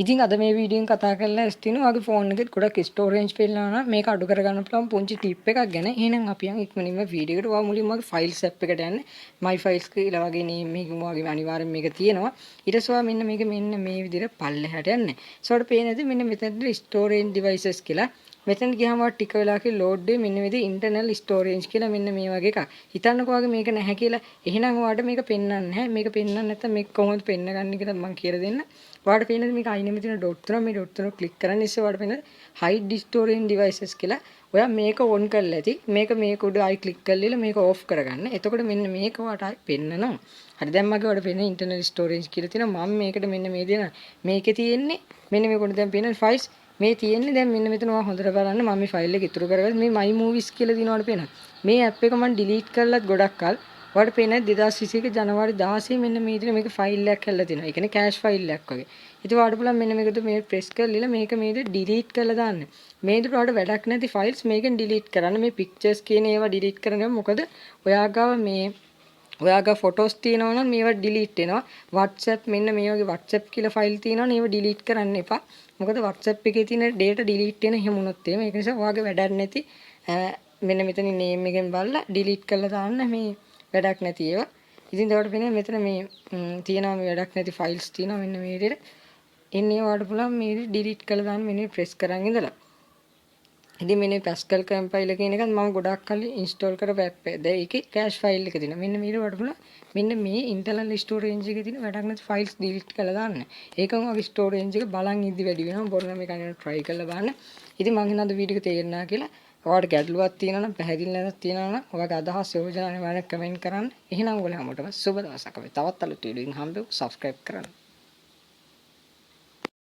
ඉතින් අද මේ වීඩියෝෙන් කතා කරලා ස්ටිනෝ වගේ ෆෝන් එකෙත් ගොඩක් ස්ටෝරේජ් පෙන්නනවා නම් මේක අඩු කරගන්න පුළුවන් පුංචි ටිප් එකක් ගැන. එහෙනම් අපි යන් ඉක්මනින්ම වීඩියෝ එකට. ඔයා මුලින්ම වගේ ෆයිල්ස් ඇප් එකට යන්න. my files කියලා වගේ මේක වගේ අනිවාර්යෙන් මේක තියෙනවා. ඊට පස්සේ ඔයා මෙන්න මේ විදිහට පල්ලෙහාට යන්න. ඒසොට පේනද මෙන්න මෙතනට storage devices කියලා. මෙතන ගියාම ටික වෙලාවකින් load වෙයි මෙන්න මේ internal storage කියලා මෙන්න මේ වගේ එකක්. හිතන්නකෝ වගේ මේක නැහැ කියලා. එහෙනම් ඔයාලට මේක පෙන්වන්නේ නැහැ. මේක පෙන්වන්න නැත්නම් මේක කොහොමද පෙන්වගන්නේ කියලා මම කියලා දෙන්න. ඔයාලට පේනද මේක අයිනෙම තියෙන ඩොට් තුන මේ ඩොට් තුන ක්ලික් කරන්න ඉස්සෙල්ලා ඔයාලට පේනද hide storage devices කියලා. ඔයා මේක on කරලා ඇති. මේක උඩ ආයි ක්ලික් කරලා මේක off කරගන්න. එතකොට මෙන්න මේක ඔයාලට ආයි පෙන්නනවා. හරි දැන් මගේ ඔයාලට පේන internal storage කියලා තියෙනවා. මම මේකට මෙන්න මේ දෙන මේකේ තියෙන්නේ මෙන්න මේ කොට දැන් පේන files මේ තියෙන්නේ දැන් මෙන්න මෙතන ඔයා හොඳට බලන්න මම මේ ෆයිල් එක ඉතුරු කරගත්තා මේ my movies කියලා දිනවලට පේනවා මේ ඇප් එක මම ඩිලීට් කරලත් ගොඩක් කල් ඔයාලට පේන්නේ 2021 ජනවාරි 16 මෙන්න මේ විදිහට මේක ෆයිල් එකක් හැල්ලා තියෙනවා ඒ කියන්නේ කෑෂ් ෆයිල් එකක් වගේ ඉතින් ඔයාලට පුළුවන් මෙන්න මේකට මේ ප්‍රෙස් කරලා මේක මේ විදිහට ඩිලීට් කරලා දාන්න මේ විදිහට ඔයාලට වැඩක් නැති ෆයිල්ස් මේකෙන් ඩිලීට් කරන්න මේ පික්චර්ස් කියන ඒවා ඩිලීට් කරන්න මොකද ඔයාගේ ෆොටෝස් තියෙනවා නම් මේවා ඩිලීට් වෙනවා WhatsApp මෙන්න මේ වගේ WhatsApp කියලා ෆයිල් තියෙනවා නේ ඒවා ඩිලීට් කරන්න එපා මොකද WhatsApp එකේ තියෙන data delete වෙන එහෙම වුණොත් එහෙම ඒක නිසා ඔයාගේ වැඩක් නැති මෙන්න මෙතන name එකෙන් බලලා delete කරලා දාන්න මේ වැඩක් නැති ඒවා. ඉතින් ඒකට වෙන්නේ මෙතන මේ තියෙනවා මේ වැඩක් නැති files තියෙනවා මෙන්න මේ විදිහට. එන්නේ ඔයාලට පුළුවන් මේ විදිහට delete කරලා දාන්න මෙන්න press කරන් ඉඳලා. ඉතින් මෙන්න Pascal compile කියන එකත් මම ගොඩක් කලින් install කරපු app එක. දැන් ඒකේ cache file එක තියෙනවා. මෙන්න මේක ඔයාලට පුළුවන් මෙන්න මේ internal storage එකේ තියෙන වැඩක් නැති files delete කරලා දාන්න. ඒකම වගේ storage එක බලන් ඉද්දි වැඩි වෙනවා. බොරන මේක අනිවාර්යෙන් try කරලා බලන්න. ඉතින් මම හිතන අද වීඩියෝ එක තේරුණා කියලා. ඔයාලට ගැටලුවක් තියෙනවා නම් පැහැදිලි නැත්නම් තියෙනවා නම් ඔයාගේ අදහස් යෝජනා අනිවාර්යෙන් කමෙන්ට් කරන්න. එහෙනම් ඔයාලා හැමෝටම සුබ දවසක්. අපි තවත් අලුත් වීඩියෝ එකකින් හම්බෙමු. subscribe කරන්න.